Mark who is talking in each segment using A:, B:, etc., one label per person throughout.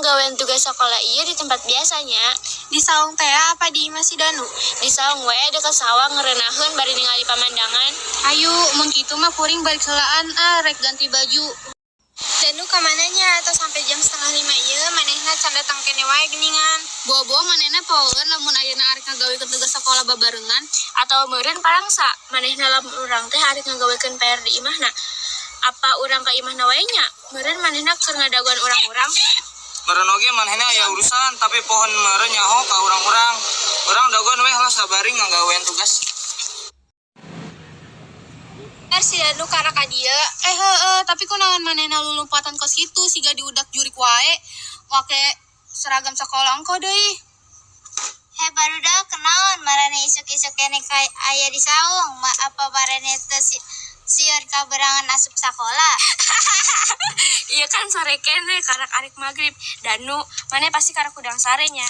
A: ngagawean tugas sekolah iya di tempat biasanya.
B: Di saung teh apa di Imah si Danu?
A: Di saung we dekat sawah ngerenaheun bari ningali pamandangan.
B: Ayu, mun kitu mah kuring balik helaan rek ganti baju. Danu kamananya atau sampai jam 4:30 ieu manehna can datang kene wae geuningan.
C: Bobo manehna poeun lamun ayeuna arek ngagawekeun tugas sekolah babarengan.
A: Atau meureun parangsa manehna lamun urang teh arek ngagawekeun PR di imahna. Apa urang ka imahna wae nya? Meureun manehna keur ngadaguan urang-urang.
D: Meureun oge manehna aya urusan tapi pohon meureun nyaho ka urang-urang. Urang daguan we lah sabari ngagawean tugas.
B: Si Danu karena ka dieu.
C: Tapi kunaon manehna lulumpatan kos kitu siga diudak jurik wae. Wake seragam sekolah engko deui.
E: Barudak kenaon marane isuk-isuk kene aya di saung apa marane teu sieun kaberangan asup sakola.
A: Iya kan sore kene karak arek magrib. Danu, maneh pasti karak udang sarenya.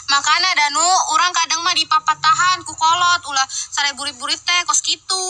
C: Makana Danu, urang kadang mah dipapatahan ku kolot ulah sare burit-burit teh kos kitu.